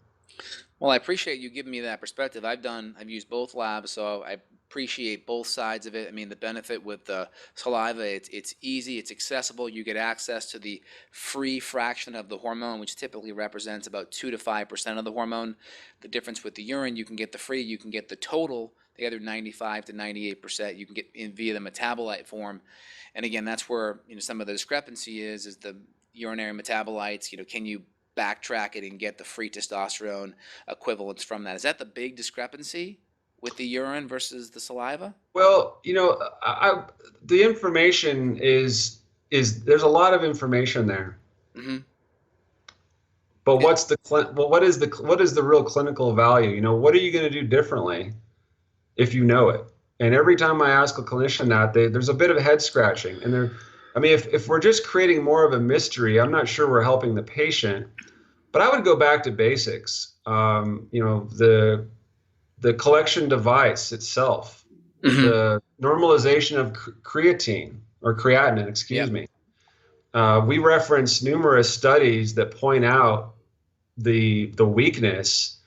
Well, I appreciate you giving me that perspective. I've used both labs, so I appreciate both sides of it. I mean, the benefit with the saliva, it's easy, it's accessible. You get access to the free fraction of the hormone, which typically represents about 2 to 5% of the hormone. The difference with the urine, you can get the free, you can get the total, the other 95 to 98%. You can get in via the metabolite form. And again, that's where some of the discrepancy is the urinary metabolites. Can you backtrack it and get the free testosterone equivalents from that? Is that the big discrepancy with the urine versus the saliva? Well, the information is there's a lot of information there. Mm-hmm. But what is the real clinical value? What are you going to do differently if you know it? And every time I ask a clinician that, there's a bit of head scratching. And if we're just creating more of a mystery, I'm not sure we're helping the patient. But I would go back to basics. The collection device itself, mm-hmm. the normalization of creatine or creatinine, excuse me. We reference numerous studies that point out the weakness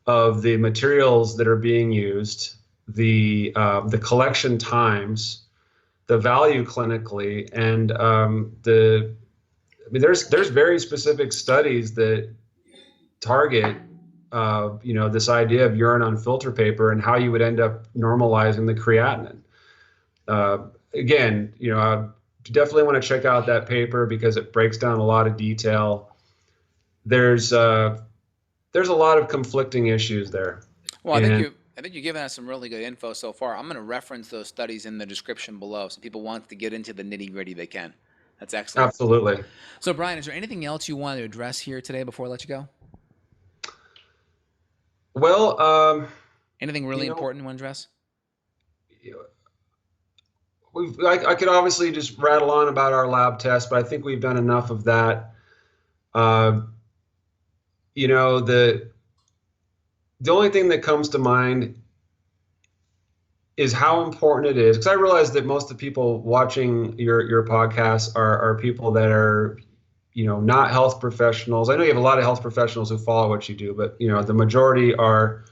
of the materials that are being used, the collection times, the value clinically, and there's very specific studies that target this idea of urine on filter paper and how you would end up normalizing the creatinine. Again, I definitely want to check out that paper because it breaks down a lot of detail. There's a lot of conflicting issues there. Well, I think you've given us some really good info so far. I'm going to reference those studies in the description below, so people want to get into the nitty-gritty, they can. That's excellent. Absolutely. So, Bryan, is there anything else you want to address here today before I let you go? Well, anything really important you want to address? I could obviously just rattle on about our lab test, but I think we've done enough of that. The only thing that comes to mind is how important it is, because I realize that most of the people watching your podcast are people that are, not health professionals. I know you have a lot of health professionals who follow what you do, but the majority are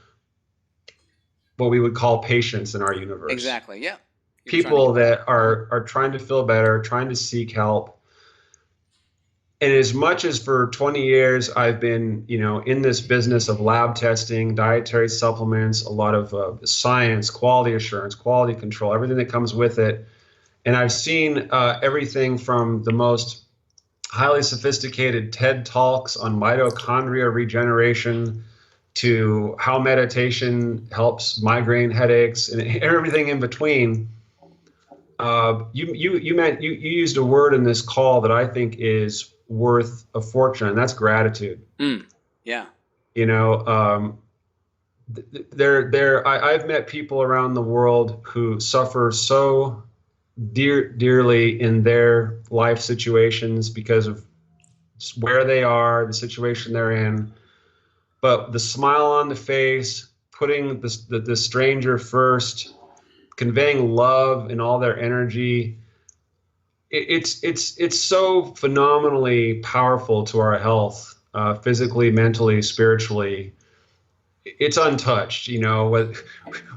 what we would call patients in our universe. Exactly. Yeah. People that are trying to feel better, trying to seek help. And as much as for 20 years I've been, in this business of lab testing, dietary supplements, a lot of science, quality assurance, quality control, everything that comes with it. And I've seen everything from the most highly sophisticated TED Talks on mitochondria regeneration to how meditation helps migraine headaches and everything in between. You used a word in this call that I think is worth a fortune, and that's gratitude. Yeah. I've met people around the world who suffer so dearly in their life situations because of where they are, the situation they're in. But the smile on the face, putting the stranger first, conveying love and all their energy, it's so phenomenally powerful to our health, physically, mentally, spiritually. It's untouched.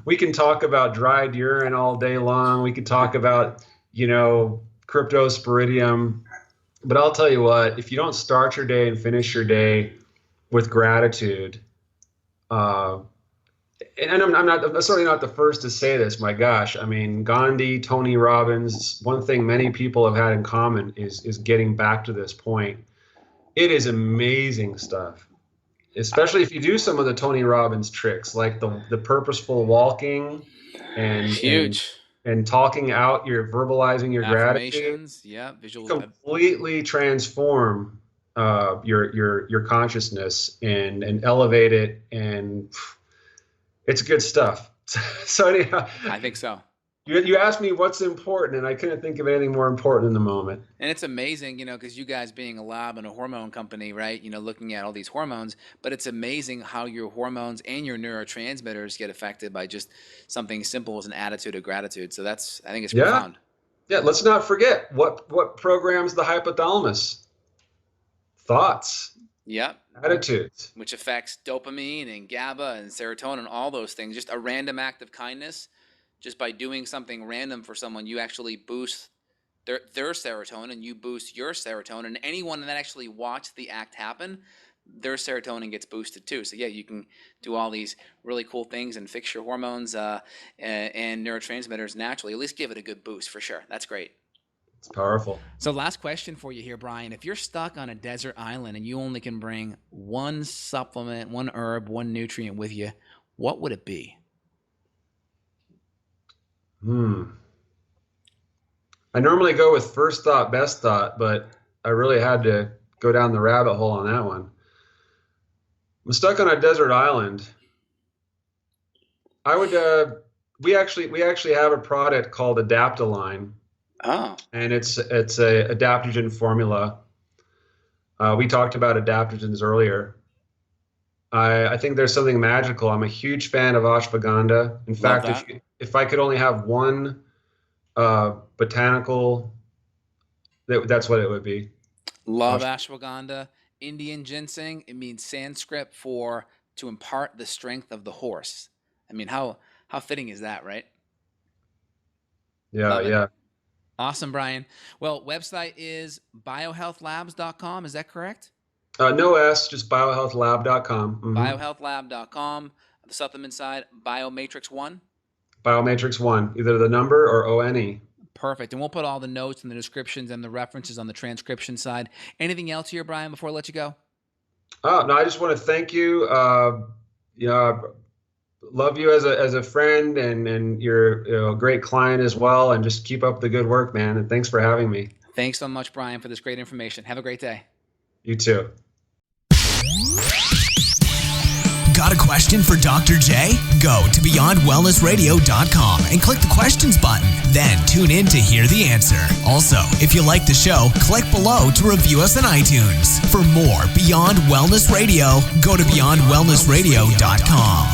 We can talk about dried urine all day long. We could talk about, cryptosporidium. But I'll tell you what, if you don't start your day and finish your day with gratitude, and I'm certainly not the first to say this, my gosh. I mean, Gandhi, Tony Robbins, one thing many people have had in common is getting back to this point. It is amazing stuff, especially if you do some of the Tony Robbins tricks, like the purposeful walking and huge and talking out, verbalizing your gratitude. Yeah, visual. Completely transform your consciousness and elevate it. And It's good stuff. So anyhow, I think so. You asked me what's important, and I couldn't think of anything more important in the moment. And it's amazing, because you guys being a lab and a hormone company, right, looking at all these hormones, but it's amazing how your hormones and your neurotransmitters get affected by just something simple as an attitude of gratitude. So I think it's profound. Yeah, let's not forget what programs the hypothalamus. Thoughts. Yep. Attitudes. Which affects dopamine and GABA and serotonin, all those things. Just a random act of kindness. Just by doing something random for someone, you actually boost their serotonin, you boost your serotonin. And anyone that actually watched the act happen, their serotonin gets boosted too. So yeah, you can do all these really cool things and fix your hormones and neurotransmitters naturally. At least give it a good boost for sure. That's great. It's powerful. So last question for you here, Bryan. If you're stuck on a desert island and you only can bring one supplement, one herb, one nutrient with you, what would it be? I normally go with first thought, best thought, but I really had to go down the rabbit hole on that one. I'm stuck on a desert island. I would. We actually have a product called Adaptalign. Oh. And it's a adaptogen formula. We talked about adaptogens earlier. I think there's something magical. I'm a huge fan of ashwagandha. In fact, if I could only have one botanical, that's what it would be. Love ashwagandha. Indian ginseng, it means Sanskrit for to impart the strength of the horse. I mean, how fitting is that, right? Yeah. Awesome, Bryan. Well, website is biohealthlabs.com. Is that correct? No S, just biohealthlab.com. Mm-hmm. Biohealthlab.com. The supplement side, Biomatrix 1. Biomatrix 1, either the number or ONE. Perfect. And we'll put all the notes and the descriptions and the references on the transcription side. Anything else here, Bryan, before I let you go? No, I just want to thank you. Love you as a friend, and you're a great client as well. And just keep up the good work, man. And thanks for having me. Thanks so much, Bryan, for this great information. Have a great day. You too. Got a question for Dr. J? Go to BeyondWellnessRadio.com and click the questions button. Then tune in to hear the answer. Also, if you like the show, click below to review us on iTunes. For more Beyond Wellness Radio, go to BeyondWellnessRadio.com.